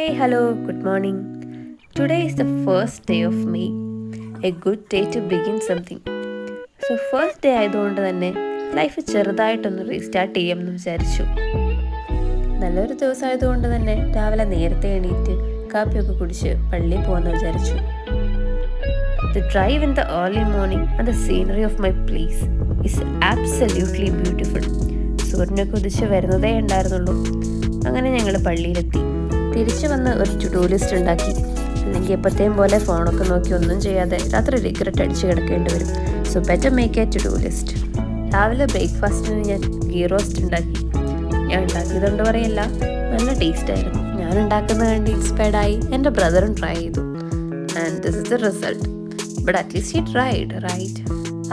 Hey, hello, good morning. Today is the first day of May. A good day to begin something. So first day ആയതുകൊണ്ട് തന്നെ life ചെറുതായിട്ടൊന്ന് restart ചെയ്യാമെന്ന് വിചാരിച്ചു. നല്ലൊരു ദിവസമായതുകൊണ്ട് തന്നെ രാവിലെ നേരത്തെ എണീറ്റ് കാപ്പിയൊക്കെ കുടിച്ച് പള്ളിയിൽ പോകാമെന്ന് വിചാരിച്ചു. The drive in the early morning and the scenery of my place is absolutely beautiful. സൂര്യനൊക്കെ ഉദിച്ച് വരുന്നതേ ഉണ്ടായിരുന്നുള്ളൂ. അങ്ങനെ ഞങ്ങൾ പള്ളിയിലെത്തി. തിരിച്ചു വന്ന് ഒരു ടു ഡു ലിസ്റ്റ് ഉണ്ടാക്കി. അല്ലെങ്കിൽ എപ്പോഴത്തേയും പോലെ ഫോണൊക്കെ നോക്കി ഒന്നും ചെയ്യാതെ രാത്രി റിഗ്രറ്റ് അടിച്ച് കിടക്കേണ്ടി വരും. So better make a to do list. രാവിലെ ബ്രേക്ക്ഫാസ്റ്റിന് ഞാൻ ഗീ റോസ്റ്റ് ഉണ്ടാക്കി. ഞാൻ ഉണ്ടാക്കിയതുകൊണ്ട് പറയല്ല, നല്ല ടേസ്റ്റ് ആയിരുന്നു. ഞാൻ ഉണ്ടാക്കുന്നത് കണ്ട് ഇൻസ്പയർഡായി എൻ്റെ ബ്രദറും ട്രൈ ചെയ്തു. And this is the result. But at least he tried right.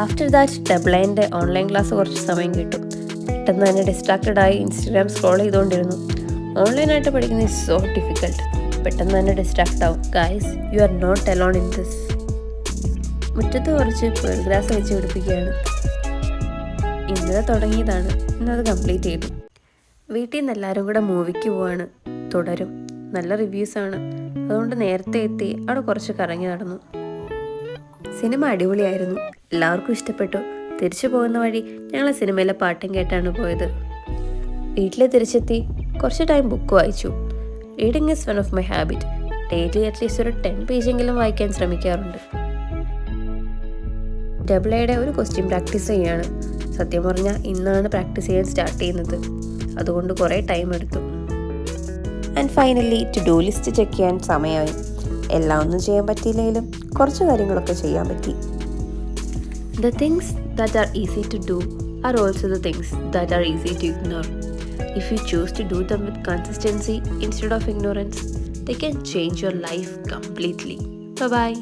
After that ഡബ്ലൈൻ്റെ ഓൺലൈൻ ക്ലാസ് കുറച്ച് സമയം കിട്ടും. പെട്ടെന്ന് തന്നെ ഡിസ്ട്രാക്റ്റഡായി ഇൻസ്റ്റഗ്രാം സ്ക്രോൾ ചെയ്തുകൊണ്ടിരുന്നു. ഓൺലൈനായിട്ട് പഠിക്കുന്നത് ഈസ് സോ ഡിഫിക്കൾട്ട്. പെട്ടെന്ന് തന്നെ ഡിസ്ട്രാക്റ്റ് ആവും. Guys, you are not alone in this. മുറ്റത്ത് കുറച്ച് പേൾഗ്രാസ് വെച്ച് പിടിപ്പിക്കുകയാണ്. ഇന്നലെ തുടങ്ങിയതാണ്, ഇന്നത് കംപ്ലീറ്റ് ചെയ്തു. വീട്ടിൽ നിന്ന് എല്ലാവരും കൂടെ മൂവിക്ക് പോവാണ്. തുടരും. നല്ല റിവ്യൂസാണ്. അതുകൊണ്ട് നേരത്തെ എത്തി അവിടെ കുറച്ച് കറങ്ങി നടന്നു. സിനിമ അടിപൊളിയായിരുന്നു. എല്ലാവർക്കും ഇഷ്ടപ്പെട്ടു. തിരിച്ചു പോകുന്ന വഴി ഞങ്ങൾ സിനിമയിലെ പാട്ടും കേട്ടാണ് പോയത്. വീട്ടിൽ തിരിച്ചെത്തി കുറച്ച് ടൈം ബുക്ക് വായിച്ചു. Reading is one of my habit. Daily at least ഒരു 10 പേജെങ്കിലും വായിക്കാൻ ശ്രമിക്കാറുണ്ട്. ഡബ്ലയുടെ ഒരു ക്വസ്റ്റ്യൻ പ്രാക്ടീസ് ചെയ്യാണ്. സത്യം പറഞ്ഞാൽ ഇന്നാണ് പ്രാക്ടീസ് ചെയ്യാൻ സ്റ്റാർട്ട് ചെയ്യുന്നത്. അതുകൊണ്ട് കുറേ ടൈം എടുത്തു. And finally to do list check ചെയ്യാൻ സമയമായി. എല്ലാം ഒന്നും ചെയ്യാൻ പറ്റിയില്ലെങ്കിലും കുറച്ച് കാര്യങ്ങളൊക്കെ ചെയ്യാൻ പറ്റി. The things that are easy to do are also the things that are easy to ignore. If you choose to do them with consistency instead of ignorance, they can change your life completely. Bye-bye.